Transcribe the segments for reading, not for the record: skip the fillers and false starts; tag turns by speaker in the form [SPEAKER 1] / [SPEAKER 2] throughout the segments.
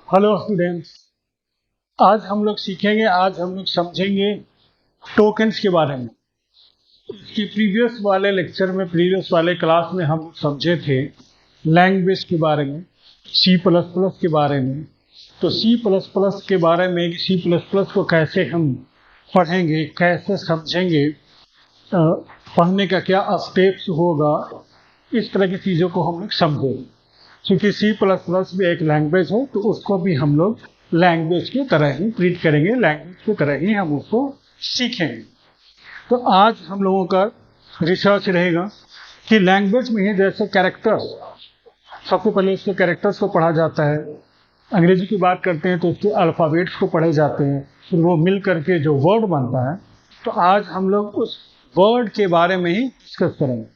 [SPEAKER 1] Hello students. आज हम लोग समझेंगे टोकन्स के बारे में। इसके प्रीवियस वाले क्लास में हम समझे थे लैंग्वेज के बारे में, सी प्लस प्लस के बारे में। तो सी प्लस प्लस के बारे में, सी प्लस प्लस को कैसे हम पढ़ेंगे, कैसे समझेंगे, पढ़ने का क्या स्टेप्स होगा, इस तरह की चीज़ों को हम लोग समझेंगे। क्योंकि सी प्लस प्लस भी एक लैंग्वेज है, तो उसको भी हम लोग लैंग्वेज की तरह ही ट्रीट करेंगे, लैंग्वेज की तरह ही हम उसको सीखेंगे। तो आज हम लोगों का रिसर्च रहेगा कि लैंग्वेज में ही जैसे कैरेक्टर्स, सबसे पहले इसके कैरेक्टर्स को पढ़ा जाता है। अंग्रेजी की बात करते हैं तो इसके अल्फ़ाबेट्स को पढ़े जाते हैं, फिर वो मिल करके जो वर्ड बनता है। तो आज हम लोग उस वर्ड के बारे में ही डिस्कस करेंगे।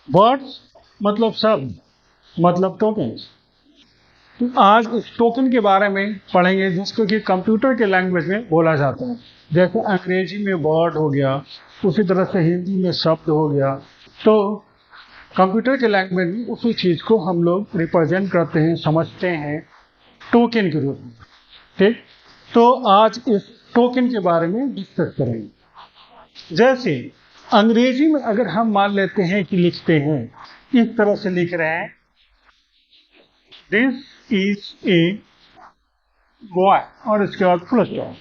[SPEAKER 1] वर्ड्स मतलब शब्द, मतलब टोकन्स। तो आज इस टोकन के बारे में पढ़ेंगे जिसको कि कंप्यूटर के लैंग्वेज में बोला जाता है। जैसे अंग्रेजी में वर्ड हो गया, उसी तरह से हिंदी में शब्द हो गया। तो कंप्यूटर के लैंग्वेज में उसी चीज़ को हम लोग रिप्रेजेंट करते हैं, समझते हैं टोकन के रूप में। ठीक, तो आज इस टोकन के बारे में डिस्कस करेंगे। जैसे अंग्रेजी में अगर हम मान लेते हैं कि लिखते हैं, इस तरह से लिख रहे हैं, दिस इज ए बॉय, और इसके बाद फुल स्टॉप।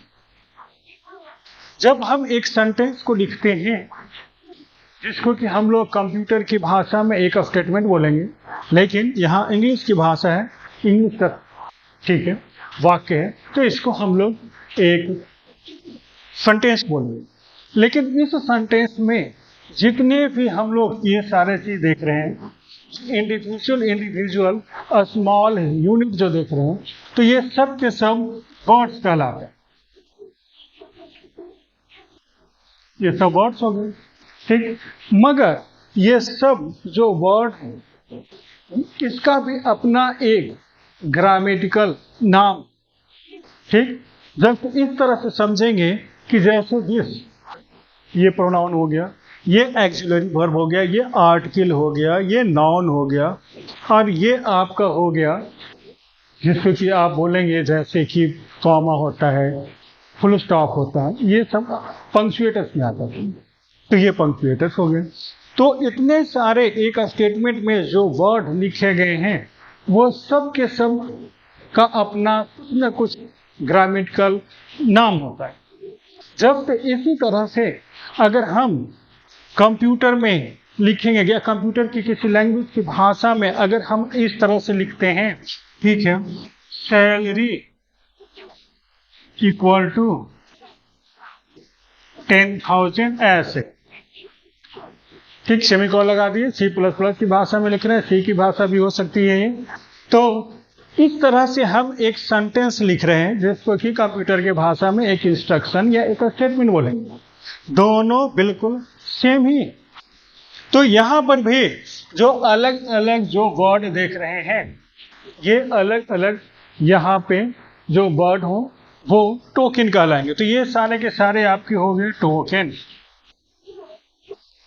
[SPEAKER 1] जब हम एक सेंटेंस को लिखते हैं जिसको कि हम लोग कंप्यूटर की भाषा में एक स्टेटमेंट बोलेंगे, लेकिन यहाँ इंग्लिश की भाषा है, इंग्लिश का ठीक है वाक्य है, तो इसको हम लोग एक सेंटेंस बोलेंगे। लेकिन इस सेंटेंस में जितने भी हम लोग ये सारे चीज देख रहे हैं, इंडिविजुअल स्मॉल यूनिट जो देख रहे हैं, तो ये सब के सब वर्ड्स कहलाते हैं। ये सब वर्ड्स हो गए, ठीक। मगर ये सब जो वर्ड है, इसका भी अपना एक ग्रामेटिकल नाम, ठीक। जब इस तरह से समझेंगे कि जैसे दिस, ये प्रोनाउन हो गया, ये एक्सिलरी वर्ब हो गया, ये आर्टिकल हो गया, ये नाउन हो गया, और ये आपका हो गया जिसको कि आप बोलेंगे जैसे कि कॉमा होता है, फुल स्टॉप होता है, ये सब पंक्चुएटर्स में आता है। तो ये पंक्चुएटर्स हो गए। तो इतने सारे एक स्टेटमेंट में जो वर्ड लिखे गए हैं, वो सब के सब का अपना कुछ न कुछ ग्रामेटिकल नाम होता है। जब इसी तरह से अगर हम कंप्यूटर में लिखेंगे या कंप्यूटर की किसी लैंग्वेज की भाषा में अगर हम इस तरह से लिखते हैं, ठीक है, सैलरी इक्वल टू 10,000 ऐसे, ठीक, सेमीकोलन लगा दिए। सी प्लस प्लस की भाषा में लिख रहे हैं, सी की भाषा भी हो सकती है ये। तो इस तरह से हम एक सेंटेंस लिख रहे हैं जिसको कि कंप्यूटर की भाषा में एक इंस्ट्रक्शन या एक स्टेटमेंट बोलेंगे, दोनों बिल्कुल सेम ही। तो यहाँ पर भी जो अलग अलग जो वर्ड देख रहे हैं, ये अलग अलग यहाँ पे जो वर्ड हो वो टोकन कहलाएंगे। तो ये सारे के सारे आपके हो गए टोकन,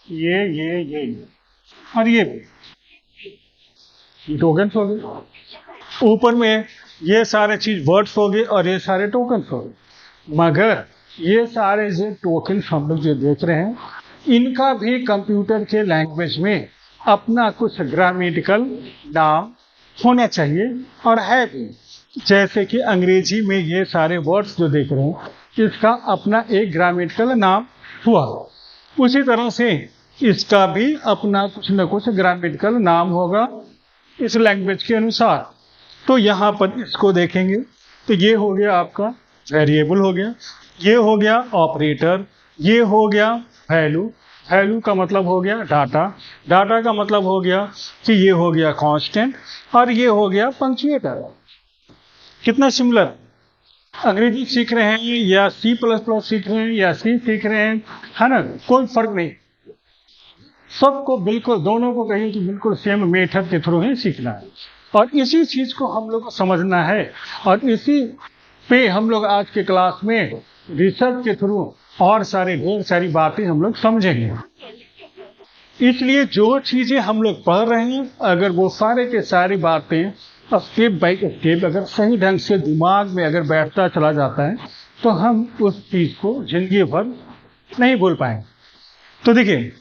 [SPEAKER 1] ये और ये टोकन हो गए। ऊपर में ये सारे चीज वर्ड्स हो गए और ये सारे टोकन हो गए। मगर ये सारे जो टोकन हम लोग जो देख रहे हैं, इनका भी कंप्यूटर के लैंग्वेज में अपना कुछ ग्रामेटिकल नाम होना चाहिए, और है भी। जैसे कि अंग्रेजी में ये सारे वर्ड्स जो देख रहे हैं, इसका अपना एक ग्रामेटिकल नाम हुआ, उसी तरह से इसका भी अपना कुछ न कुछ ग्रामेटिकल नाम होगा इस लैंग्वेज के अनुसार। तो यहाँ पर इसको देखेंगे तो ये हो गया आपका वेरिएबल हो गया, ये हो गया ऑपरेटर, ये हो गया वैल्यू, वैल्यू का मतलब हो गया डाटा, डाटा का मतलब हो गया कि ये हो गया कांस्टेंट, और ये हो गया पंक्चुएटर। कितना सिमिलर। अंग्रेजी सीख रहे हैं या सी प्लस प्लस सीख रहे हैं या सी सीख रहे हैं, है ना, कोई फर्क नहीं। सबको बिल्कुल, दोनों को कहीं कि बिल्कुल सेम मेथड के थ्रू ही सीखना है, और इसी चीज को हम लोग को समझना है, और इसी पे हम लोग आज के क्लास में रिसर्च के थ्रू और ढेर सारी बातें हम लोग समझेंगे। इसलिए जो चीजें हम लोग पढ़ रहे हैं, अगर वो सारे के सारी बातें स्टेप बाय स्टेप अगर सही ढंग से दिमाग में अगर बैठता चला जाता है तो हम उस चीज को जिंदगी भर नहीं भूल पाएंगे। तो देखिए,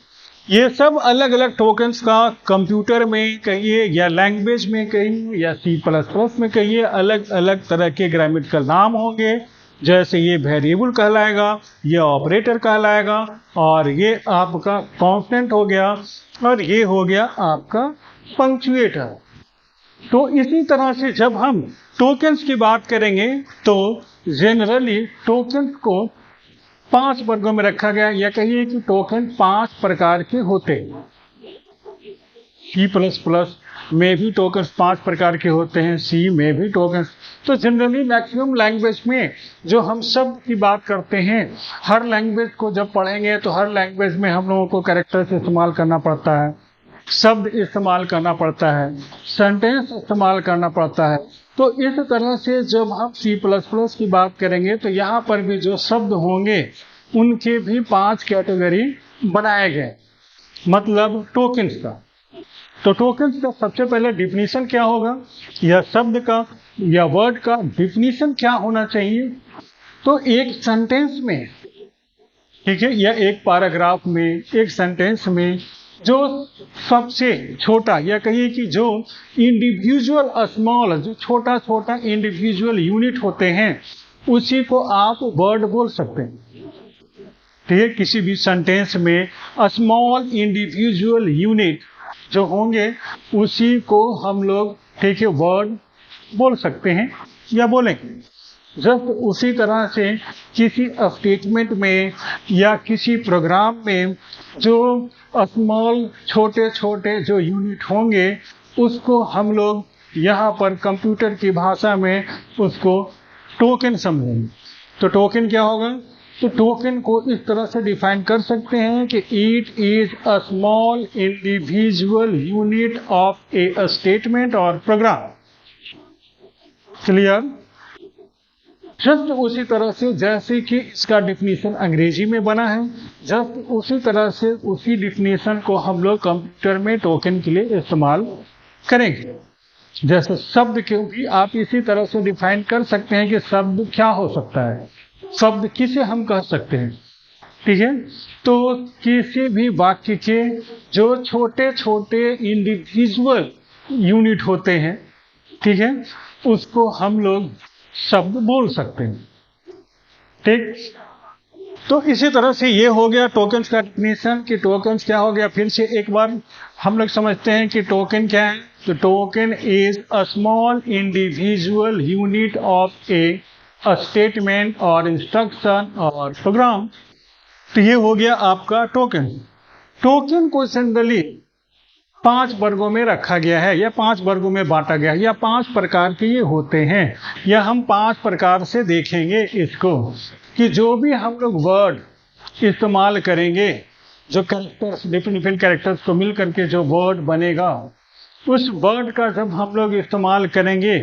[SPEAKER 1] ये सब अलग अलग टोकन्स का कंप्यूटर में कहिए या लैंग्वेज में कहिए या C++ में कहिए, अलग अलग तरह के ग्रामेटिकल नाम होंगे। जैसे ये वेरिएबल कहलाएगा, ये ऑपरेटर कहलाएगा, और ये आपका कॉन्स्टेंट हो गया, और ये हो गया आपका पंक्चुएटर। तो इसी तरह से जब हम टोकन्स की बात करेंगे तो जनरली टोकन्स को 5 वर्गों में रखा गया, या कहिए कि टोकन 5 प्रकार के होते हैं। C++ में भी टोकन्स 5 प्रकार के होते हैं, C में भी टोकन्स। तो जनरली मैक्सिमम लैंग्वेज में जो हम शब्द की बात करते हैं, हर लैंग्वेज को जब पढ़ेंगे तो हर लैंग्वेज में हम लोगों को कैरेक्टर्स इस्तेमाल करना पड़ता है, शब्द इस्तेमाल करना पड़ता है, सेंटेंस इस्तेमाल करना पड़ता है। तो इस तरह से जब हम C++ की बात करेंगे तो यहाँ पर भी जो शब्द होंगे उनके भी 5 कैटेगरी बनाए गए, मतलब टोकन्स का। तो टोकन्स का सबसे पहले डिफिनीशन क्या होगा, या शब्द का या वर्ड का डिफिनीशन क्या होना चाहिए। तो एक सेंटेंस में, ठीक है, या एक पैराग्राफ में, एक सेंटेंस में जो सबसे छोटा, या कहिए कि जो इंडिविजुअल स्मॉल, जो छोटा छोटा इंडिविजुअल यूनिट होते हैं, उसी को आप वर्ड बोल सकते हैं। ठीक है, किसी भी सेंटेंस में स्मॉल इंडिविजुअल यूनिट जो होंगे उसी को हम लोग, ठीक है, वर्ड बोल सकते हैं या बोलेंगे। जस्ट उसी तरह से किसी स्टेटमेंट में या किसी प्रोग्राम में जो स्मॉल छोटे छोटे जो यूनिट होंगे उसको हम लोग यहाँ पर कंप्यूटर की भाषा में उसको टोकन समझेंगे। तो टोकन क्या होगा, तो टोकन को इस तरह से डिफाइन कर सकते हैं कि it is a small individual unit of A statement और प्रोग्राम। क्लियर। जस्ट उसी तरह से जैसे कि इसका डिफिनीशन अंग्रेजी में बना है, जस्ट उसी तरह से उसी डिफिनीशन को हम लोग कंप्यूटर में टोकन के लिए इस्तेमाल करेंगे। जैसे शब्द को भी आप इसी तरह से डिफाइन कर सकते हैं कि शब्द क्या हो सकता है, शब्द किसे हम कह सकते हैं। ठीक है, तो किसी भी वाक्य के जो छोटे छोटे इंडिविजुअल यूनिट होते हैं, ठीक है, उसको हम लोग शब्द बोल सकते हैं। ठीक, तो इसी तरह से ये हो गया टोकन्स का डेफिनेशन कि टोकन्स क्या हो गया। फिर से एक बार हम लोग समझते हैं कि टोकन क्या है। तो token is a small individual unit of A statement और इंस्ट्रक्शन और प्रोग्राम। तो ये हो गया आपका टोकन। टोकन को जनरली 5 वर्गों में रखा गया है, या 5 वर्गों में बांटा गया है, या 5 प्रकार के ये होते हैं, या हम 5 प्रकार से देखेंगे इसको कि जो भी हम लोग वर्ड इस्तेमाल करेंगे, जो कैरेक्टर्स, डिफरेंट कैरेक्टर्स को मिल करके जो वर्ड बनेगा, उस वर्ड का जब हम लोग इस्तेमाल करेंगे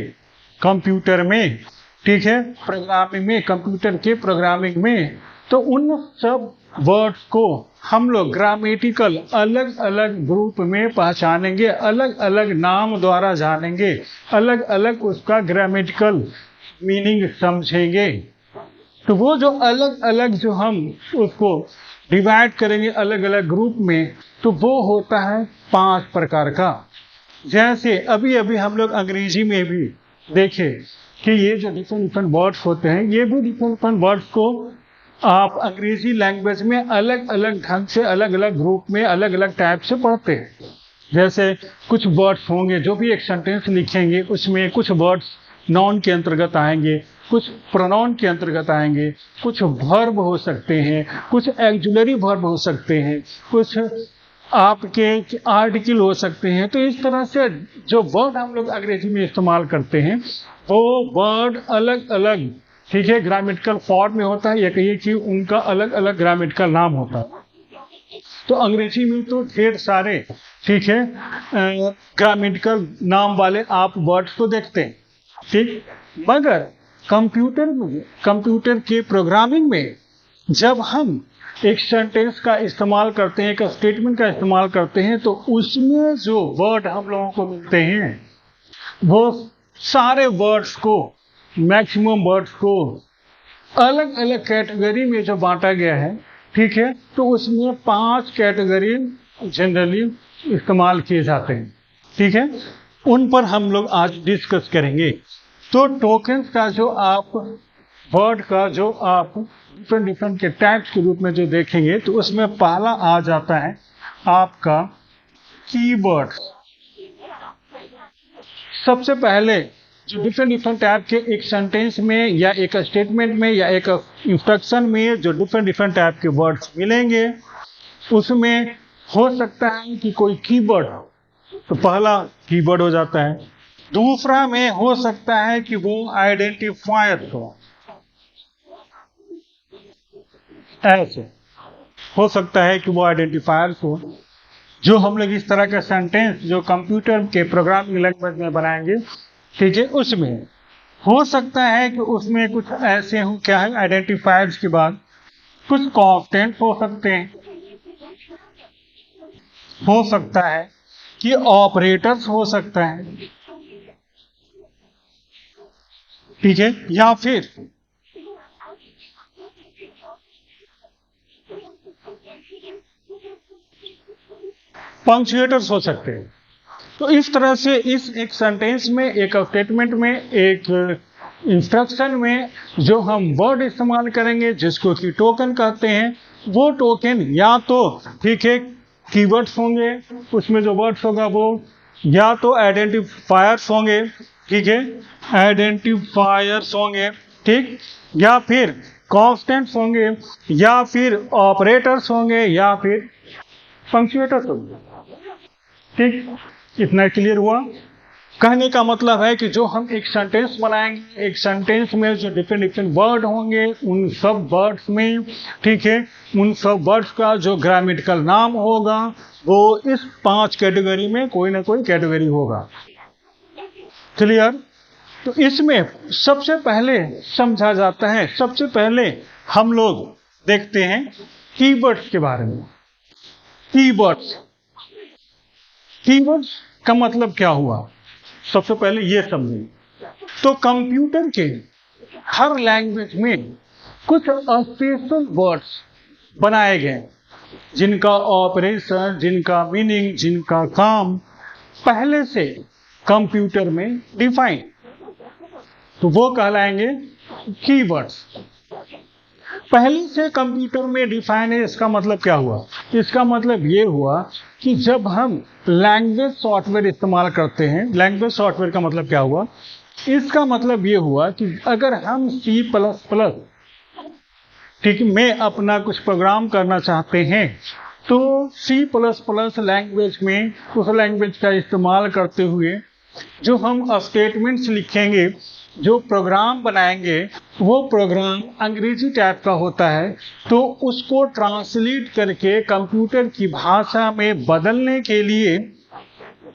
[SPEAKER 1] कंप्यूटर में, ठीक है, प्रोग्रामिंग में, कंप्यूटर के प्रोग्रामिंग में, तो उन सब वर्ड्स को हम लोग ग्रामेटिकल अलग अलग ग्रुप में पहचानेंगे, अलग अलग नाम द्वारा जानेंगे, अलग अलग उसका ग्रामेटिकल मीनिंग समझेंगे। तो वो जो अलग अलग जो हम उसको डिवाइड करेंगे अलग अलग ग्रुप में, तो वो होता है 5 प्रकार का। जैसे अभी अभी हम लोग अंग्रेजी में भी देखे कि ये जो डिफरेंट वर्ड्स होते हैं, ये भी डिफरेंट वर्ड्स को आप अंग्रेजी लैंग्वेज में अलग अलग ढंग से, अलग अलग ग्रुप में, अलग अलग टाइप से पढ़ते हैं। जैसे कुछ वर्ड्स होंगे, जो भी एक सेंटेंस लिखेंगे उसमें कुछ वर्ड्स नाउन के अंतर्गत आएंगे, कुछ प्रोनाउन के अंतर्गत आएंगे, कुछ वर्ब हो सकते हैं, कुछ एक्जुलरी वर्ब हो सकते हैं, कुछ आपके आर्टिकल हो सकते हैं। तो इस तरह से जो वर्ड हम लोग अंग्रेजी में इस्तेमाल करते हैं वो वर्ड अलग अलग, ठीक है, ग्रामेटिकल फॉर्म में होता है, या कहिए कि उनका अलग अलग ग्रामेटिकल नाम होता है। तो अंग्रेजी में तो ढेर सारे, ठीक है, ग्रामेटिकल नाम वाले आप वर्ड्स को देखते हैं, ठीक। मगर कंप्यूटर में, कंप्यूटर के प्रोग्रामिंग में जब हम एक सेंटेंस का इस्तेमाल करते हैं, एक स्टेटमेंट का इस्तेमाल करते हैं, तो उसमें जो वर्ड हम लोगों को मिलते हैं वो सारे वर्ड्स को, मैक्सिमम वर्ड्स को अलग अलग कैटेगरी में जो बांटा गया है, ठीक है, तो उसमें 5 कैटेगरी जनरली इस्तेमाल किए जाते हैं, ठीक है, उन पर हम लोग आज डिस्कस करेंगे। तो टोकन्स का जो आप वर्ड का जो आप डिफरेंट के टाइप्स के रूप में जो देखेंगे, तो उसमें पहला आ जाता है आपका कीवर्ड्स। सबसे पहले जो डिफरेंट टाइप के एक सेंटेंस में या एक स्टेटमेंट में या एक इंस्ट्रक्शन में जो डिफरेंट टाइप के वर्ड्स मिलेंगे, उसमें हो सकता है कि कोई कीवर्ड, तो पहला कीवर्ड हो जाता है। दूसरा में हो सकता है कि वो आइडेंटिफायर हो, ऐसे हो सकता है कि वो आइडेंटिफायर हो, जो हम लोग इस तरह का सेंटेंस जो कंप्यूटर के प्रोग्रामिंग लैंग्वेज में बनाएंगे, ठीक है, उसमें हो सकता है कि उसमें कुछ ऐसे हो, क्या है, आइडेंटिफायर्स के बाद कुछ कांस्टेंट हो सकते हैं, हो सकता है कि ऑपरेटर्स हो सकता है, ठीक है, या फिर पंक्चुएटर्स हो सकते हैं। तो इस तरह से इस एक सेंटेंस में, एक स्टेटमेंट में, एक इंस्ट्रक्शन में जो हम वर्ड इस्तेमाल करेंगे जिसको कि टोकन कहते हैं, वो टोकन या तो, ठीक है, कीवर्ड्स होंगे, उसमें जो वर्ड्स होगा वो, या तो आइडेंटिफायर्स होंगे, ठीक है, आइडेंटिफायर्स होंगे, ठीक, या फिर कांस्टेंट्स होंगे, या फिर ऑपरेटर्स होंगे, या फिर पंक्चुएटर्स होंगे, ठीक। इतना क्लियर हुआ? कहने का मतलब है कि जो हम एक सेंटेंस बनाएंगे, एक सेंटेंस में जो डिफरेंट वर्ड होंगे, उन सब वर्ड्स में, ठीक है, उन सब वर्ड्स का जो ग्रामेटिकल नाम होगा वो इस 5 कैटेगरी में कोई ना कोई कैटेगरी होगा। क्लियर? तो इसमें सबसे पहले समझा जाता है, सबसे पहले हम लोग देखते हैं कीवर्ड्स के बारे में। कीवर्ड्स का मतलब क्या हुआ, सबसे पहले ये समझें। तो कंप्यूटर के हर लैंग्वेज में कुछ स्पेशल वर्ड्स बनाए गए, जिनका ऑपरेशन, जिनका मीनिंग, जिनका काम पहले से कंप्यूटर में डिफाइन, तो वो कहलाएंगे कीवर्ड्स। पहले से कंप्यूटर में डिफाइन है, इसका मतलब क्या हुआ? इसका मतलब ये हुआ कि जब हम लैंग्वेज सॉफ्टवेयर इस्तेमाल करते हैं, लैंग्वेज सॉफ्टवेयर का मतलब क्या हुआ? इसका मतलब ये हुआ कि अगर हम C++, ठीक, में अपना कुछ प्रोग्राम करना चाहते हैं, तो C++ लैंग्वेज में, उस लैंग्वेज का इस्तेमाल करते हुए जो हम स्टेटमेंट्स लिखेंगे, जो प्रोग्राम बनाएंगे, वो प्रोग्राम अंग्रेजी टाइप का होता है, तो उसको ट्रांसलेट करके कंप्यूटर की भाषा में बदलने के लिए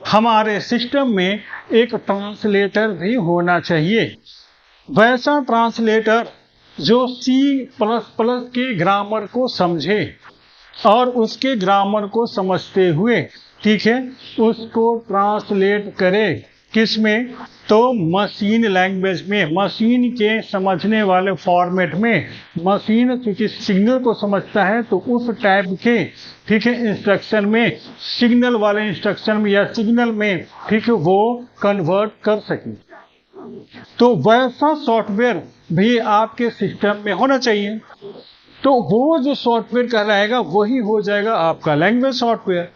[SPEAKER 1] हमारे सिस्टम में एक ट्रांसलेटर भी होना चाहिए। वैसा ट्रांसलेटर जो C++ के ग्रामर को समझे और उसके ग्रामर को समझते हुए, ठीक है, उसको ट्रांसलेट करे किसमें? तो मशीन लैंग्वेज में, मशीन के समझने वाले फॉर्मेट में। मशीन क्योंकि सिग्नल को समझता है, तो उस टाइप के, ठीक है, इंस्ट्रक्शन में, सिग्नल वाले इंस्ट्रक्शन में या सिग्नल में, ठीक है, वो कन्वर्ट कर सके। तो वैसा सॉफ्टवेयर भी आपके सिस्टम में होना चाहिए। तो वो जो सॉफ्टवेयर कहलाएगा वही हो जाएगा आपका लैंग्वेज सॉफ्टवेयर।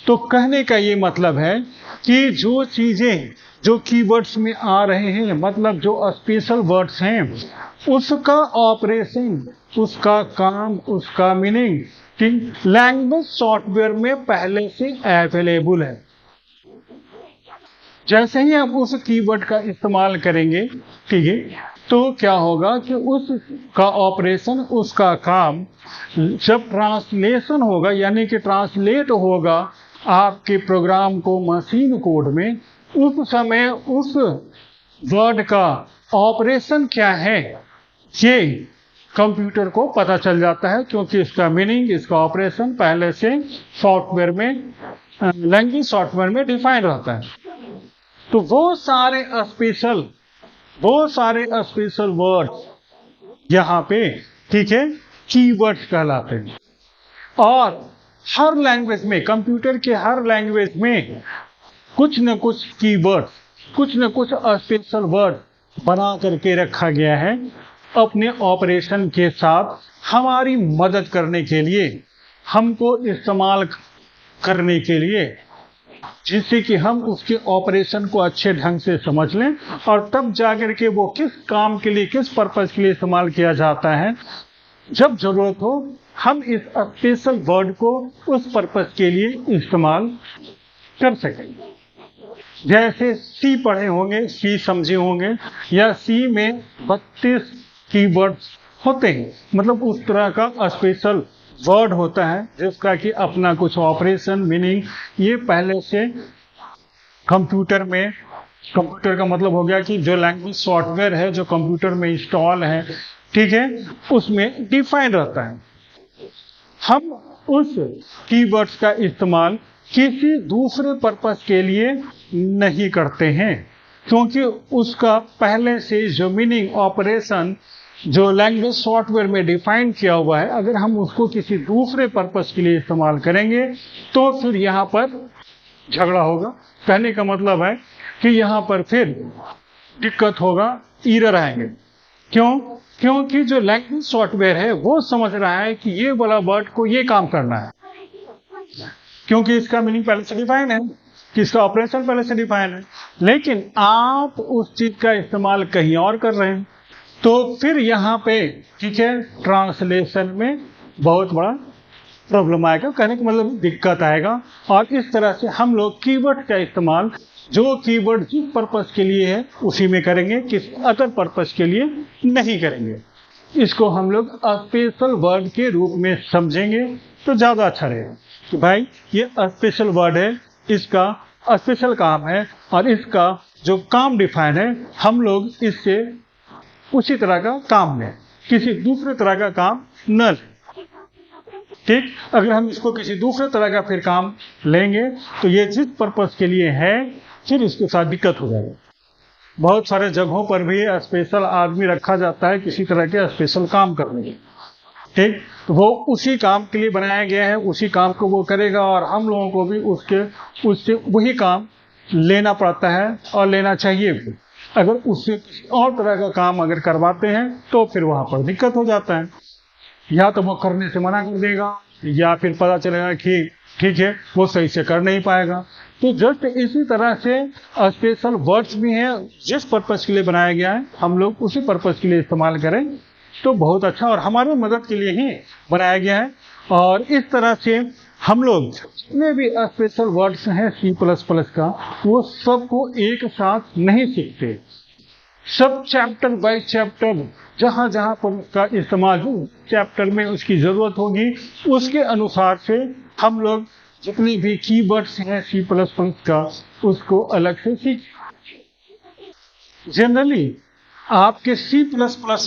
[SPEAKER 1] तो कहने का ये मतलब है कि जो चीजें जो कीवर्ड्स में आ रहे हैं, मतलब जो स्पेशल वर्ड्स हैं, उसका ऑपरेशन, उसका काम, उसका मीनिंग, ठीक, लैंग्वेज सॉफ्टवेयर में पहले से अवेलेबल है। जैसे ही आप उस कीवर्ड का इस्तेमाल करेंगे, ठीक है, तो क्या होगा कि उसका ऑपरेशन, उसका काम जब ट्रांसलेशन होगा, यानी कि ट्रांसलेट होगा आपके प्रोग्राम को मशीन कोड में, उस समय उस वर्ड का ऑपरेशन क्या है ये कंप्यूटर को पता चल जाता है, क्योंकि इसका मीनिंग, इसका ऑपरेशन पहले से सॉफ्टवेयर में, लैंग्वेज सॉफ्टवेयर में डिफाइन रहता है। तो वो सारे स्पेशल वर्ड्स यहाँ पे, ठीक है, कीवर्ड्स कहलाते हैं। और हर लैंग्वेज में, कंप्यूटर के हर लैंग्वेज में कुछ न कुछ कीवर्ड्स, कुछ न कुछ स्पेशल वर्ड बना करके रखा गया है अपने ऑपरेशन के साथ हमारी मदद करने के लिए, हमको इस्तेमाल करने के लिए, जिससे कि हम उसके ऑपरेशन को अच्छे ढंग से समझ लें और तब जाकर के वो किस काम के लिए, किस पर्पज के लिए इस्तेमाल किया जाता है, जब जरूरत हो हम इस स्पेशल वर्ड को उस पर्पज के लिए इस्तेमाल कर सकें। जैसे सी पढ़े होंगे, सी समझे होंगे, या सी में 32 कीवर्ड्स होते हैं, मतलब उस तरह का स्पेशल वर्ड होता है जिसका कि अपना कुछ ऑपरेशन, मीनिंग, ये पहले से कंप्यूटर में, कंप्यूटर का मतलब हो गया कि जो लैंग्वेज सॉफ्टवेयर है जो कंप्यूटर में इंस्टॉल है, ठीक है, उसमें डिफाइन रहता है। हम उस कीवर्ड्स का इस्तेमाल किसी दूसरे पर्पस के लिए नहीं करते हैं, क्योंकि उसका पहले से जो मीनिंग, ऑपरेशन जो लैंग्वेज सॉफ्टवेयर में डिफाइन किया हुआ है, अगर हम उसको किसी दूसरे पर्पस के लिए इस्तेमाल करेंगे तो फिर यहाँ पर झगड़ा होगा। कहने का मतलब है कि यहाँ पर फिर दिक्कत होगा, एरर आएंगे। क्यों? क्योंकि जो लैंग्वेज सॉफ्टवेयर है वो समझ रहा है कि ये वाला वर्ड को ये काम करना है, क्योंकि इसका मीनिंग पहले से डिफाइन है, कि इसका ऑपरेशन पहले से डिफाइन है, लेकिन आप उस चीज का इस्तेमाल कहीं और कर रहे हैं, तो फिर यहाँ पे, ठीक है, ट्रांसलेशन में बहुत बड़ा प्रॉब्लम आएगा, कहने का मतलब दिक्कत आएगा। और इस तरह से हम लोग कीवर्ड का इस्तेमाल, जो कीवर्ड जिस पर्पस के लिए है उसी में करेंगे, किसी अदर पर्पस के लिए नहीं करेंगे। इसको हम लोग स्पेशल वर्ड के रूप में समझेंगे तो ज़्यादा अच्छा रहेगा कि भाई ये स्पेशल वर्ड है, इसका स्पेशल काम है और इसका जो काम डिफाइन है, हम लोग इससे उसी तरह का काम लें, किसी दूसरे तरह का काम न लें। ठीक, अगर हम इसको किसी दूसरे तरह का फिर काम लेंगे तो ये जिस पर्पस के लिए है फिर इसके साथ दिक्कत हो जाएगी। बहुत सारे जगहों पर भी स्पेशल आदमी रखा जाता है किसी तरह के स्पेशल काम करने के, ठीक, तो वो उसी काम के लिए बनाया गया है, उसी काम को वो करेगा और हम लोगों को भी उससे वही काम लेना पड़ता है और लेना चाहिए भी। अगर उससे किसी और तरह का काम अगर करवाते हैं तो फिर वहां पर दिक्कत हो जाता है, या तो वो करने से मना कर देगा या फिर पता चलेगा कि ठीक है वो सही से कर नहीं पाएगा। तो जस्ट इसी तरह से स्पेशल वर्ड्स भी हैं, जिस पर्पस के लिए बनाया गया है हम लोग उसी पर्पस के लिए इस्तेमाल करें तो बहुत अच्छा, और हमारे मदद के लिए ही बनाया गया है। और इस तरह से हम लोग जितने भी स्पेशल वर्ड्स हैं C++ का, वो सबको एक साथ नहीं सीखते, सब चैप्टर बाय चैप्टर, जहाँ जहाँ पर उसका इस्तेमाल हो, चैप्टर में उसकी ज़रूरत होगी उसके अनुसार से हम लोग जितने भी कीवर्ड्स हैं C++ का उसको अलग से सीख। जनरली आपके C++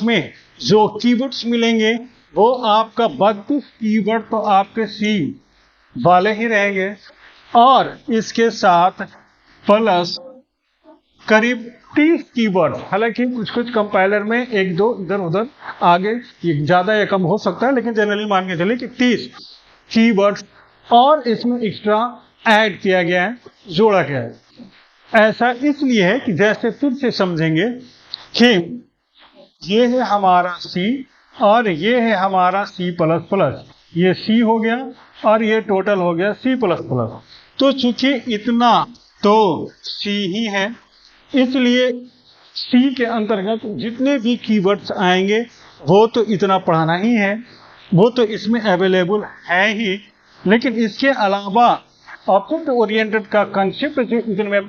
[SPEAKER 1] में जो कीवर्ड्स मिलेंगे वो आपका 32 कीवर्ड तो आपके C वाले ही रहेंगे, और इसके साथ प्लस करीब 30 कीवर्ड, हालांकि कुछ कंपाइलर में एक दो इधर उधर आगे ज़्यादा या कम हो सकता है, लेकिन जनरली मान के चलिए कि 30 कीवर्ड्स और इसमें एक्स्ट्रा ऐड किया गया है, जोड़ा गया है। ऐसा इसलिए है कि जैसे फिर से समझेंगे कि ये है हमारा C और ये है हमारा C++, ये C हो गया और ये टोटल हो गया C++। तो चूंकि इतना तो C ही है, इसलिए C के अंतर्गत जितने भी कीवर्ड्स आएंगे वो तो इतना पढ़ाना ही है, वो तो इसमें अवेलेबल है ही, लेकिन इसके अलावा ऑब्जेक्ट ओरिएंटेड का कंसेप्ट जो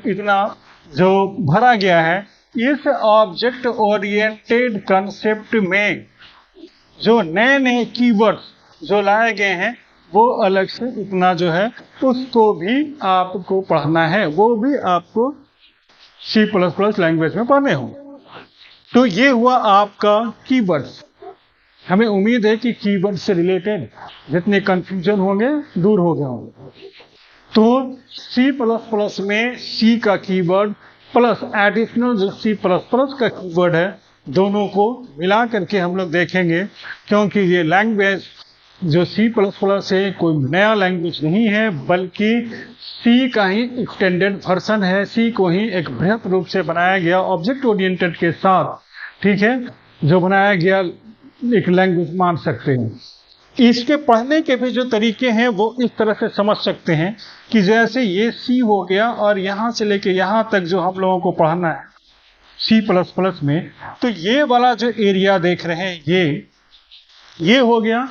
[SPEAKER 1] इतना जो भरा गया है, इस ऑब्जेक्ट ओरिएंटेड कंसेप्ट में जो नए नए कीवर्ड्स जो लाए गए हैं वो अलग से इतना जो है उसको भी आपको पढ़ना है, वो भी आपको C++ लैंग्वेज में पढ़ने होंगे। तो ये हुआ आपका कीवर्ड्स। हमें उम्मीद है कि कीवर्ड से रिलेटेड जितने कंफ्यूजन होंगे दूर हो गए होंगे। तो C++ में C का कीवर्ड प्लस एडिशनल जो सी प्लस प्लस का कीवर्ड है, दोनों को मिला करके हम लोग देखेंगे, क्योंकि ये लैंग्वेज जो सी प्लस प्लस है कोई नया लैंग्वेज नहीं है, बल्कि सी का ही एक्सटेंडेड वर्जन है। सी को ही एक बृहत रूप से बनाया गया ऑब्जेक्ट ओरिएंटेड के साथ, ठीक है, जो बनाया गया एक लैंग्वेज मान सकते हैं। इसके पढ़ने के भी जो तरीके हैं वो इस तरह से समझ सकते हैं कि जैसे ये सी हो गया और यहाँ से लेके यहाँ तक जो हम लोगों को पढ़ना है सी प्लस प्लस में, तो ये वाला जो एरिया देख रहे हैं ये हो गया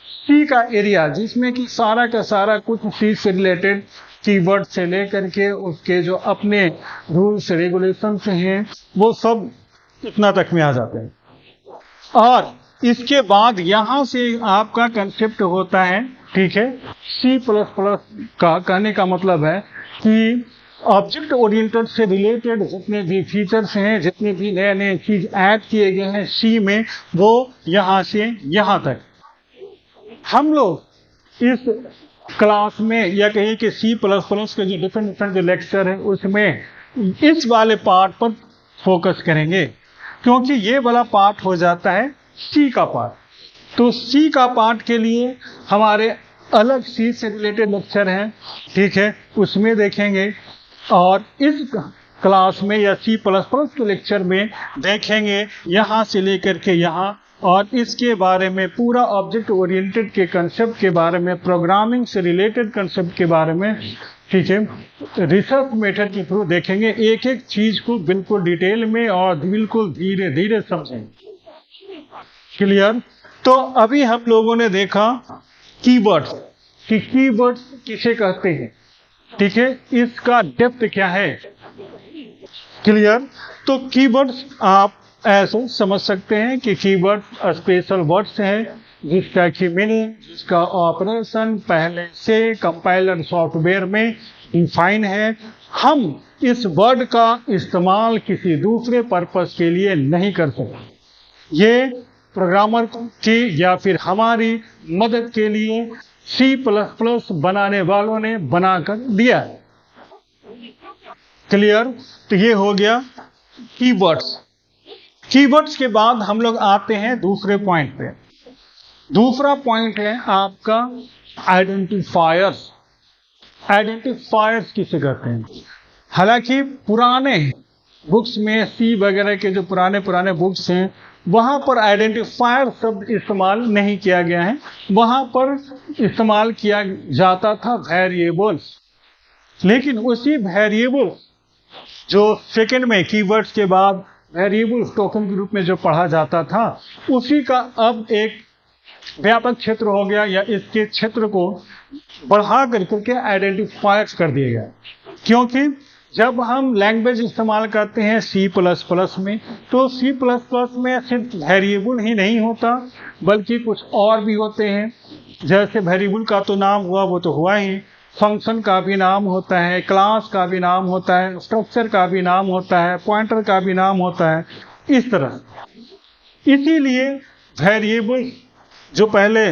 [SPEAKER 1] सी का एरिया, जिसमें कि सारा का सारा कुछ सी से रिलेटेड कीवर्ड से लेकर के उसके जो अपने रूल्स रेगुलेशंस हैं वो सब इतना तक में आ जाते हैं। और इसके बाद यहाँ से आपका कंसेप्ट होता है, ठीक है, सी प्लस प्लस का कहने का मतलब है कि ऑब्जेक्ट ओरिएंटेड से रिलेटेड जितने भी फीचर्स हैं, जितने भी नए नए चीज ऐड किए गए हैं सी में, वो यहाँ से यहाँ तक हम लोग इस क्लास में या कहीं कि सी प्लस प्लस के जो डिफरेंट जो लेक्चर है उसमें इस वाले पार्ट पर फोकस करेंगे, क्योंकि ये वाला पार्ट हो जाता है सी का पार्ट। तो सी का पार्ट के लिए हमारे अलग सी से रिलेटेड लेक्चर हैं, ठीक है, उसमें देखेंगे। और इस क्लास में या सी प्लस प्लस के लेक्चर में देखेंगे यहाँ से लेकर के यहाँ, और इसके बारे में पूरा ऑब्जेक्ट ओरिएंटेड के कंसेप्ट के बारे में, प्रोग्रामिंग से रिलेटेड कंसेप्ट के बारे में, ठीक है, रिसर्च मेथड के थ्रू देखेंगे। एक एक चीज को बिल्कुल डिटेल में और बिल्कुल धीरे धीरे समझेंगे। क्लियर? तो अभी हम लोगों ने देखा कीवर्ड्स कि कीवर्ड्स किसे कहते हैं, ठीक है, इसका डेप्थ क्या है। क्लियर? तो कीवर्ड्स आप ऐसे समझ सकते हैं कि कीवर्ड स्पेशल वर्ड्स हैं जिसका की मीनिंग, जिसका ऑपरेशन पहले से कंपाइलर सॉफ्टवेयर में डिफाइन है। हम इस वर्ड का इस्तेमाल किसी दूसरे पर्पस के लिए नहीं कर सकते। ये प्रोग्रामर की या फिर हमारी मदद के लिए सी प्लस प्लस बनाने वालों ने बनाकर दिया है। क्लियर? तो ये हो गया कीवर्ड्स। कीवर्ड्स के बाद हम लोग आते हैं दूसरे पॉइंट पे। दूसरा पॉइंट है आपका आइडेंटिफायर्स। आइडेंटिफायर्स किसे कहते हैं? हालांकि पुराने बुक्स में सी वगैरह के जो पुराने बुक्स हैं वहां पर आइडेंटिफायर शब्द इस्तेमाल नहीं किया गया है, वहां पर इस्तेमाल किया जाता था वेरिएबल्स। लेकिन उसी वेरिएबल जो सेकंड में कीवर्ड्स के बाद वेरिएबल टोकन के रूप में जो पढ़ा जाता था, उसी का अब एक व्यापक क्षेत्र हो गया, या इसके क्षेत्र को बढ़ा करके आइडेंटिफायर्स कर दिया गया। क्योंकि जब हम लैंग्वेज इस्तेमाल करते हैं सी प्लस प्लस में, तो सी प्लस प्लस में सिर्फ वेरिएबल ही नहीं होता बल्कि कुछ और भी होते हैं। जैसे वेरिएबल का तो नाम हुआ, वो तो हुआ ही, फंक्शन का भी नाम होता है, क्लास का भी नाम होता है, स्ट्रक्चर का भी नाम होता है, पॉइंटर का भी नाम होता है, इस तरह। इसीलिए वेरिएबल जो पहले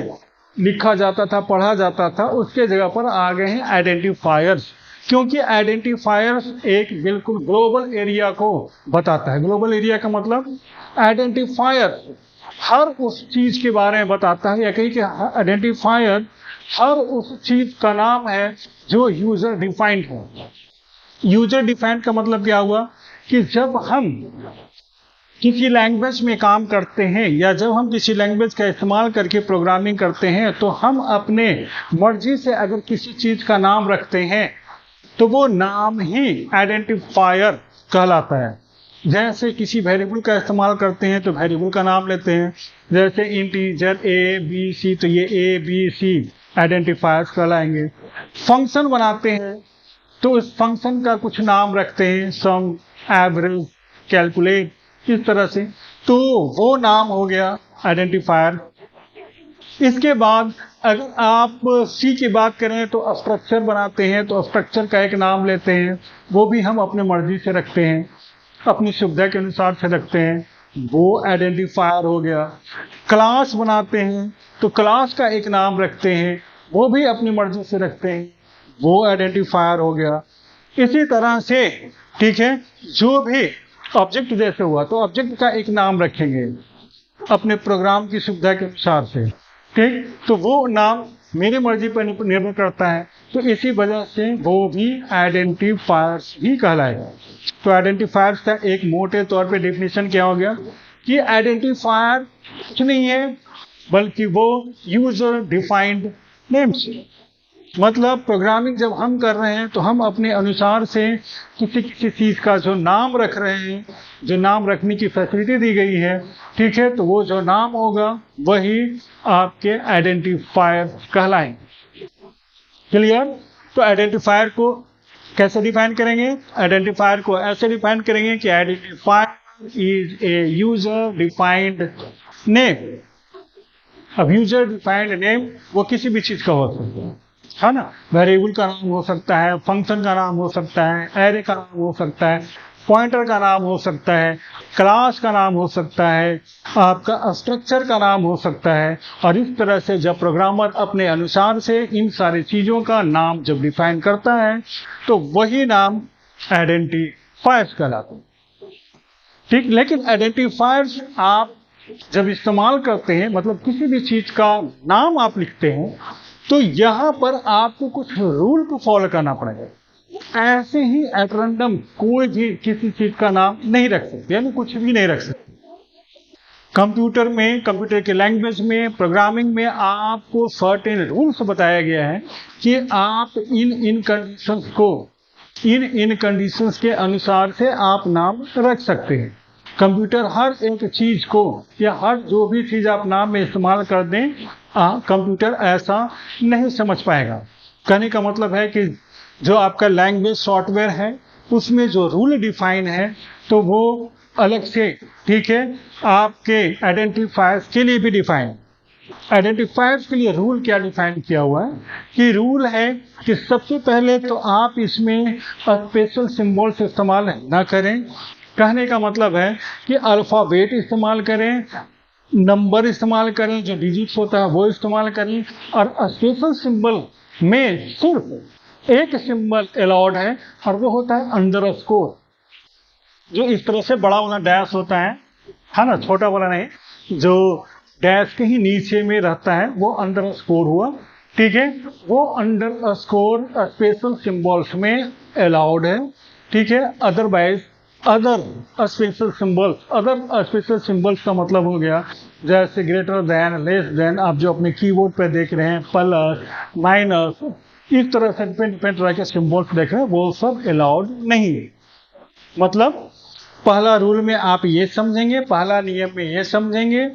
[SPEAKER 1] लिखा जाता था, पढ़ा जाता था, उसके जगह पर आ गए हैं आइडेंटिफायर्स। क्योंकि आइडेंटिफायर्स एक बिल्कुल ग्लोबल एरिया को बताता है। ग्लोबल एरिया का मतलब आइडेंटिफायर हर उस चीज के बारे में बताता है, या कहीं कि आइडेंटिफायर हर उस चीज का नाम है जो यूजर डिफाइंड है। यूजर डिफाइंड का मतलब क्या हुआ कि जब हम किसी लैंग्वेज में काम करते हैं या जब हम किसी लैंग्वेज का इस्तेमाल करके प्रोग्रामिंग करते हैं, तो हम अपने मर्जी से अगर किसी चीज का नाम रखते हैं तो वो नाम ही आइडेंटिफायर कहलाता है। जैसे किसी वेरिएबल का इस्तेमाल करते हैं तो वेरिएबल का नाम लेते हैं, जैसे इंटीजर ए बी सी, तो ये ए बी सी आइडेंटिफायर्स कहलाएंगे। फंक्शन बनाते हैं तो उस फंक्शन का कुछ नाम रखते हैं, सम, एवरेज, कैलकुलेट, इस तरह से, तो वो नाम हो गया आइडेंटिफायर। इसके बाद अगर आप सी की बात करें तो स्ट्रक्चर बनाते हैं, तो स्ट्रक्चर का एक नाम लेते हैं, वो भी हम अपने मर्जी से रखते हैं, अपनी सुविधा के अनुसार से रखते हैं, वो आइडेंटिफायर हो गया। क्लास बनाते हैं तो क्लास का एक नाम रखते हैं, वो भी अपनी मर्जी से रखते हैं, वो आइडेंटिफायर हो गया। इसी तरह से ठीक है, जो भी ऑब्जेक्ट जैसे हुआ तो ऑब्जेक्ट का एक नाम रखेंगे अपने प्रोग्राम की सुविधा के अनुसार से, ठीक। तो वो नाम मेरी मर्जी पर निर्भर करता है, तो इसी वजह से वो भी आइडेंटिफायर्स भी कहलाएगा। तो आइडेंटिफायर्स का एक मोटे तौर पे डेफिनेशन क्या हो गया कि आइडेंटिफायर कुछ नहीं है बल्कि वो यूजर डिफाइंड नेम्स। मतलब प्रोग्रामिंग जब हम कर रहे हैं तो हम अपने अनुसार से किसी चीज का जो नाम रख रहे हैं, जो नाम रखने की फैसिलिटी दी गई है, ठीक है, तो वो जो नाम होगा वही आपके आइडेंटिफायर कहलाएंगे। क्लियर? तो आइडेंटिफायर को कैसे डिफाइन करेंगे? आइडेंटिफायर को ऐसे डिफाइन करेंगे कि identifier is a user defined name. अब यूजर डिफाइंड नेम वो किसी भी चीज का हो सकता है ना। वेरिएबल का नाम हो सकता है, फंक्शन का नाम हो सकता है, एरे का नाम हो सकता है, पॉइंटर का नाम हो सकता है, क्लास का नाम हो सकता है, आपका स्ट्रक्चर का नाम हो सकता है। और इस तरह से जब प्रोग्रामर अपने अनुसार से इन सारी चीजों का नाम जब डिफाइन करता है तो वही नाम आइडेंटिफायर्स कहलाते हैं, ठीक। लेकिन आइडेंटिफायर्स आप जब इस्तेमाल करते हैं, मतलब किसी भी चीज का नाम आप लिखते हैं, तो यहाँ पर आपको कुछ रूल को फॉलो करना पड़ेगा। ऐसे ही एट रैंडम कोई भी किसी चीज का नाम नहीं रख सकते, यानी कुछ भी नहीं रख सकते। कंप्यूटर में, कंप्यूटर के लैंग्वेज में, प्रोग्रामिंग में आपको सर्टेन रूल्स बताया गया है कि आप इन कंडीशंस को, इन कंडीशंस के अनुसार से आप नाम रख सकते हैं। कंप्यूटर हर एक चीज को या हर जो भी चीज आप नाम में इस्तेमाल कर दें, कंप्यूटर ऐसा नहीं समझ पाएगा। कहने का मतलब है कि जो आपका लैंग्वेज सॉफ्टवेयर है उसमें जो रूल डिफाइन है तो वो अलग से, ठीक है, आपके आइडेंटिफायर्स के लिए भी डिफाइन। आइडेंटिफायर्स के लिए रूल क्या डिफाइन किया हुआ है कि रूल है कि सबसे पहले तो आप इसमें स्पेशल सिंबल्स इस्तेमाल ना करें। कहने का मतलब है कि अल्फाबेट इस्तेमाल करें, नंबर इस्तेमाल करें, जो डिजिट्स होता है वो इस्तेमाल करें। और स्पेशल सिंबल में सिर्फ एक सिंबल अलाउड है और वो होता है अंडरस्कोर, जो इस तरह से बड़ा वाला डैश होता है ना, छोटा वाला नहीं, जो डैश के ही नीचे में रहता है वो अंडरस्कोर हुआ, ठीक है। वो अंडरस्कोर स्पेशल सिंबल्स में अलाउड है, ठीक है। अदरवाइज अदर स्पेशल सिंबल्स का मतलब हो गया जैसे ग्रेटर देन, लेस देन, आप जो अपने कीबोर्ड पे देख रहे हैं, प्लस, माइनस, इस तरह से डिफरेंट तरह के सिंबल्स देख रहे हैं, वो सब अलाउड नहीं है। मतलब पहला रूल में आप ये समझेंगे, पहला नियम में ये समझेंगे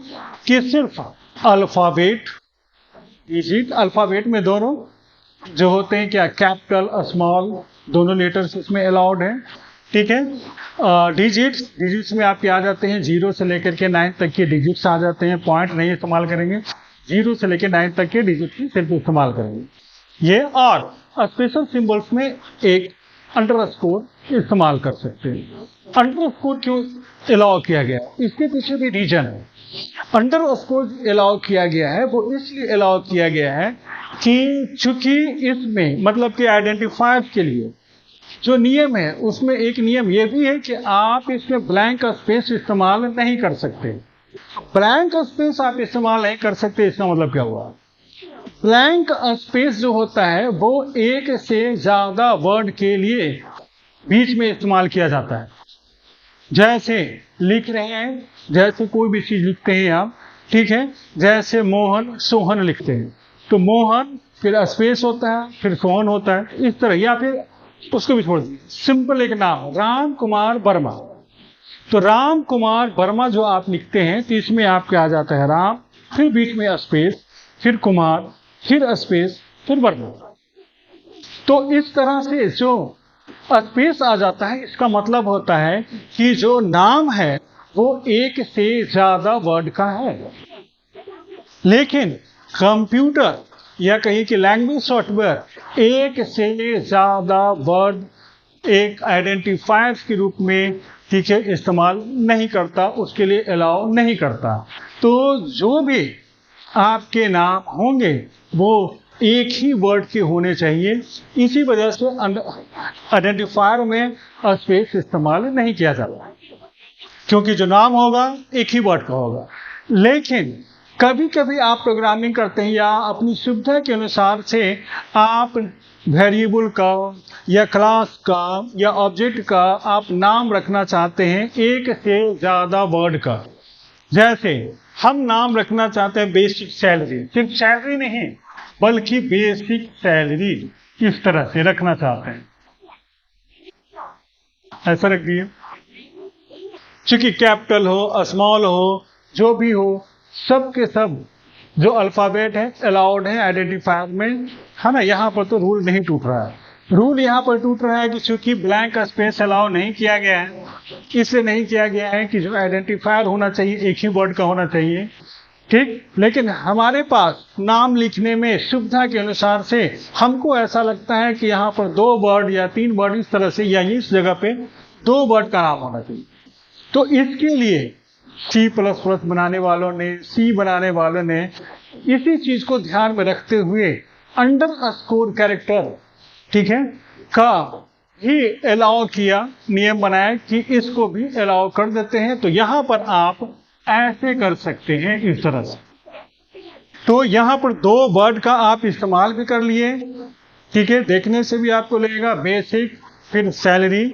[SPEAKER 1] कि सिर्फ अल्फाबेट, डिजिट, अल्फाबेट में दोनों जो होते हैं क्या, कैपिटल, स्मॉल, दोनों लेटर्स इसमें अलाउड हैं, ठीक है। डिजिट्स में आपके आ जाते हैं 0 से लेकर के 9 तक के डिजिट्स आ जाते हैं। पॉइंट नहीं इस्तेमाल करेंगे, 0 से लेकर 9 तक के डिजिट्स ही सिर्फ इस्तेमाल करेंगे ये। और स्पेशल सिंबल्स में एक अंडरस्कोर इस्तेमाल कर सकते हैं। अंडरस्कोर क्यों अलाउ किया गया, इसके पीछे भी रीजन है। अंडरस्कोर अलाउ किया गया है वो इसलिए अलाउ किया गया है कि चूंकि इसमें, मतलब कि आइडेंटिफायर्स के लिए जो नियम है उसमें एक नियम ये भी है कि आप इसमें ब्लैंक स्पेस इस्तेमाल नहीं कर सकते। ब्लैंक स्पेस आप इस्तेमाल नहीं कर सकते, इसका मतलब क्या हुआ? ब्लैंक स्पेस जो होता है वो एक से ज्यादा वर्ड के लिए बीच में इस्तेमाल किया जाता है। जैसे लिख रहे हैं, जैसे कोई भी चीज लिखते हैं आप, ठीक है, जैसे मोहन सोहन लिखते हैं तो मोहन फिर स्पेस होता है, फिर सोहन होता है, इस तरह। या फिर उसको भी छोड़ दीजिए, सिंपल एक नाम राम कुमार वर्मा, तो राम कुमार वर्मा जो आप लिखते हैं तो इसमें आपके आ जाता है राम, फिर बीच में स्पेस, फिर कुमार, फिर स्पेस, फिर वर्मा। तो इस तरह से जो स्पेस आ जाता है इसका मतलब होता है कि जो नाम है वो एक से ज्यादा वर्ड का है। लेकिन कंप्यूटर या कहीं कि लैंग्वेज सॉफ्टवेयर एक से ज्यादा वर्ड एक आइडेंटिफायर्स के रूप में, ठीक है, इस्तेमाल नहीं करता, उसके लिए अलाउ नहीं करता। तो जो भी आपके नाम होंगे वो एक ही वर्ड के होने चाहिए। इसी वजह से आइडेंटिफायर में स्पेस इस्तेमाल नहीं किया जाता, क्योंकि जो नाम होगा एक ही वर्ड का होगा। लेकिन कभी कभी आप प्रोग्रामिंग करते हैं या अपनी सुविधा के अनुसार से आप वेरिएबल का या क्लास का या ऑब्जेक्ट का आप नाम रखना चाहते हैं एक से ज़्यादा वर्ड का। जैसे हम नाम रखना चाहते हैं बेसिक सैलरी, सिर्फ सैलरी नहीं बल्कि बेसिक सैलरी, इस तरह से रखना चाहते हैं, ऐसा रख दिए। चूंकि कैपिटल हो स्मॉल हो जो भी हो, सब के सब जो अल्फाबेट है अलाउड है आइडेंटिफायर में, है ना। यहाँ पर तो रूल नहीं टूट रहा है। रूल यहाँ पर टूट रहा है कि चूंकि ब्लैंक स्पेस अलाउ नहीं किया गया है, इसलिए नहीं किया गया है कि जो आइडेंटिफायर होना चाहिए एक ही वर्ड का होना चाहिए, ठीक। लेकिन हमारे पास नाम लिखने में सुविधा के अनुसार से हमको ऐसा लगता है कि यहाँ पर 2 वर्ड या 3 वर्ड इस तरह से, या इस जगह पे 2 वर्ड का नाम होना चाहिए। तो इसके लिए C++ बनाने वालों ने, सी बनाने वालों ने इसी चीज को ध्यान में रखते हुए अंडरस्कोर कैरेक्टर, ठीक है, का ही अलाउ किया, नियम बनाया कि इसको भी अलाउ कर देते हैं। तो यहाँ पर आप ऐसे कर सकते हैं इस तरह से। तो यहाँ पर 2 वर्ड का आप इस्तेमाल भी कर लिए, ठीक है। देखने से भी आपको लगेगा बेसिक फिर सैलरी,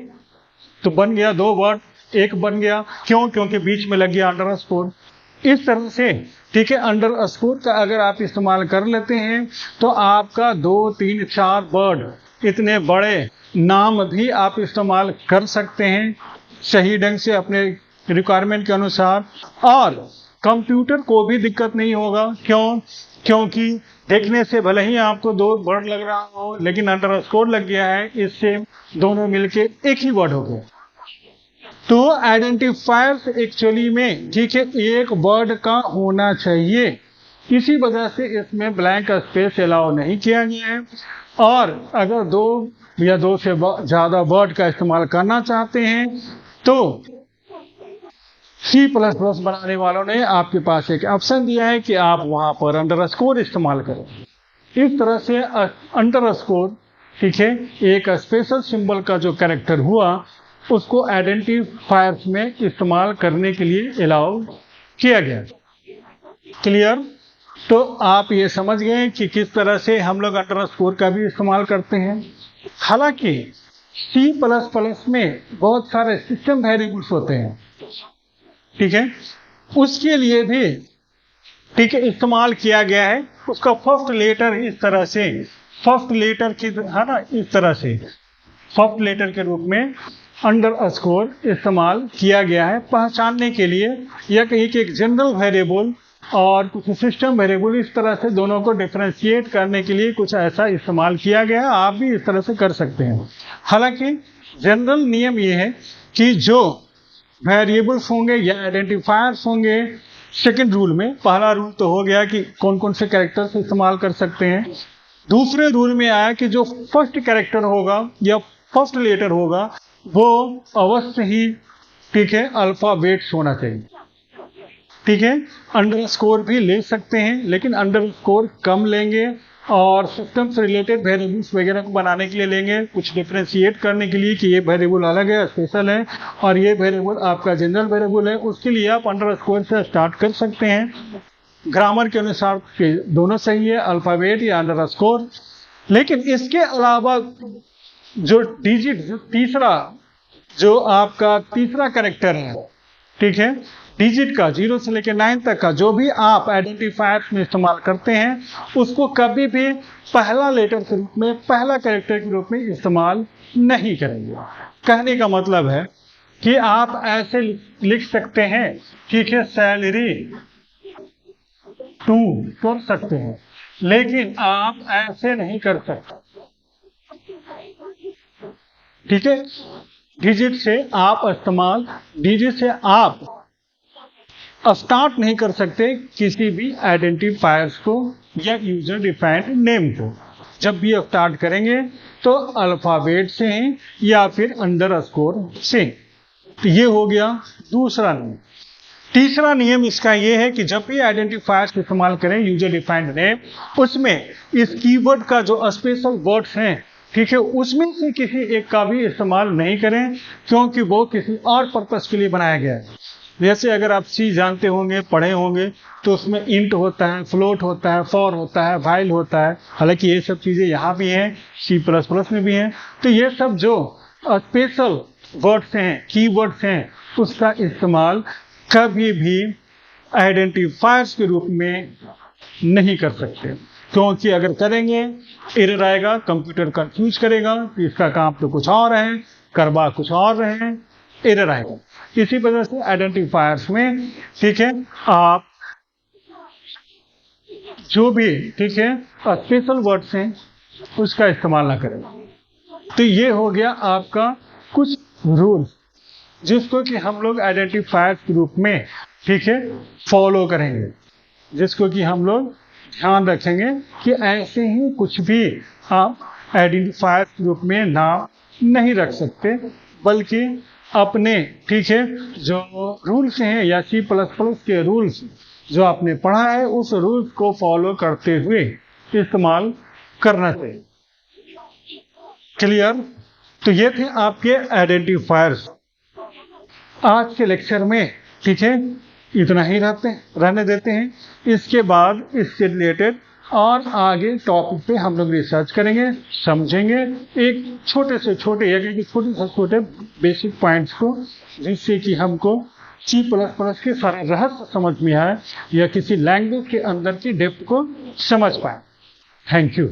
[SPEAKER 1] तो बन गया 2 वर्ड, एक बन गया। क्यों? क्योंकि बीच में लग गया अंडरस्कोर। इस तरह से, ठीक है, अंडरस्कोर का अगर आप इस्तेमाल कर लेते हैं तो आपका 2, 3, 4 वर्ड इतने बड़े नाम भी आप इस्तेमाल कर सकते हैं सही ढंग से अपने रिक्वायरमेंट के अनुसार, और कंप्यूटर को भी दिक्कत नहीं होगा। क्यों? क्योंकि देखने से भले ही आपको 2 वर्ड लग रहा हो, लेकिन अंडरस्कोर लग गया है, इससे दोनों मिलके एक ही वर्ड हो गया। तो आइडेंटिफायर्स एक्चुअली में, ठीक है, एक वर्ड का होना चाहिए। इसी वजह से इसमें ब्लैंक स्पेस अलाउ नहीं किया गया है। और अगर 2 या 2 से ज़्यादा वर्ड का इस्तेमाल करना चाहते हैं तो C++ बनाने वालों ने आपके पास एक ऑप्शन दिया है कि आप वहां पर अंडरस्कोर इस्तेमाल करें। इस तरह से अंडरस्कोर, ठीक है, एक स्पेशल सिंबल का जो कैरेक्टर हुआ उसको आइडेंटिफायर्स में इस्तेमाल करने के लिए अलाउ किया गया। क्लियर? तो आप ये समझ गए कि किस तरह से हम लोग अंडरस्कोर का भी इस्तेमाल करते हैं। हालांकि C++ में बहुत सारे सिस्टम वेरिएबल्स होते हैं, ठीक है, उसके लिए भी, ठीक है, इस्तेमाल किया गया है। उसका फर्स्ट लेटर इस तरह से, फर्स्ट लेटर की, है ना, इस तरह से फर्स्ट लेटर के रूप में अंडरस्कोर इस्तेमाल किया गया है पहचानने के लिए, या कहीं कि एक जनरल वेरिएबल और कुछ सिस्टम वेरिएबल, इस तरह से दोनों को डिफरेंशिएट करने के लिए कुछ ऐसा इस्तेमाल किया गया है। आप भी इस तरह से कर सकते हैं। हालांकि जनरल नियम ये है कि जो वेरिएबल्स होंगे या आइडेंटिफायर्स होंगे, सेकंड रूल में, पहला रूल तो हो गया कि कौन कौन से कैरेक्टर्स इस्तेमाल कर सकते हैं। दूसरे रूल में आया कि जो फर्स्ट कैरेक्टर होगा या फर्स्ट लेटर होगा वो अवश्य ही, ठीक है, अल्फाबेट्स होना चाहिए, ठीक है। अंडरस्कोर भी ले सकते हैं, लेकिन अंडरस्कोर कम लेंगे और सिस्टम से रिलेटेड वेरिएबल्स वगैरह को बनाने के लिए लेंगे, कुछ डिफरेंशिएट करने के लिए कि ये वेरिएबल अलग है, स्पेशल है, और ये वेरिएबल आपका जनरल वेरिएबल है। उसके लिए आप अंडरस्कोर से स्टार्ट कर सकते हैं। ग्रामर के अनुसार दोनों सही है, अल्फाबेट या अंडरस्कोर। लेकिन इसके अलावा जो डिजिट, जो आपका तीसरा कैरेक्टर है, ठीक है, डिजिट का 0 से लेकर 9 तक का जो भी आप आइडेंटिफायर्स में इस्तेमाल करते हैं, उसको कभी भी पहला लेटर के रूप में, पहला कैरेक्टर के रूप में इस्तेमाल नहीं करेंगे। कहने का मतलब है कि आप ऐसे लिख सकते हैं, ठीक है, सैलरी 2 कर सकते हैं, लेकिन आप ऐसे नहीं कर सकते, ठीक है। डिजिट से आप इस्तेमाल, डिजिट से आप स्टार्ट नहीं कर सकते किसी भी आइडेंटिफायर्स को या यूजर डिफाइंड नेम को। जब भी स्टार्ट करेंगे तो अल्फाबेट से हैं या फिर अंडरस्कोर से। तो ये हो गया दूसरा नेम। तीसरा नियम इसका ये है कि जब भी आइडेंटिफायर्स इस्तेमाल करें यूजर डिफाइंड नेम, उसमें इस कीवर्ड का जो स्पेशल वर्ड्स हैं, ठीक है, उसमें से किसी एक का भी इस्तेमाल नहीं करें, क्योंकि वो किसी और पर्पस के लिए बनाया गया है। जैसे अगर आप सी जानते होंगे, पढ़े होंगे, तो उसमें इंट होता है, फ्लोट होता है, फॉर होता है, वाइल होता है। हालांकि ये सब चीज़ें यहाँ भी हैं, C++ में भी हैं। तो ये सब जो स्पेशल वर्ड्स हैं, कीवर्ड्स हैं, उसका इस्तेमाल कभी भी आइडेंटिफायर्स के रूप में नहीं कर सकते, क्योंकि अगर करेंगे एरर आएगा, कंप्यूटर कंफ्यूज करेगा कि इसका काम तो कुछ और है, करवा कुछ और रहे हैं, एरर आएगा। इसी वजह से आइडेंटिफायर्स में, ठीक है, आप जो भी, ठीक है, स्पेशल वर्ड्स हैं उसका इस्तेमाल ना करें। तो ये हो गया आपका कुछ रूल्स, जिसको कि हम लोग आइडेंटिफायर्स के रूप में, ठीक है, फॉलो करेंगे, जिसको कि हम लोग ध्यान रखेंगे कि ऐसे ही कुछ भी आप आइडेंटिफायर्स के रूप में नाम नहीं रख सकते, बल्कि अपने, ठीक है, जो रूल्स हैं या C++ के रूल्स जो आपने पढ़ा है, उस रूल्स को फॉलो करते हुए इस्तेमाल करना चाहिए। क्लियर? तो ये थे आपके आइडेंटिफायर्स। आज के लेक्चर में, ठीक है, इतना ही रहने देते हैं। इसके बाद इससे रिलेटेड और आगे टॉपिक पे हम लोग रिसर्च करेंगे, समझेंगे एक छोटे से छोटे बेसिक पॉइंट्स को, जिससे कि हमको C++ के सारे रहस्य समझ में आए या किसी लैंग्वेज के अंदर की डेप्थ को समझ पाए। Thank you.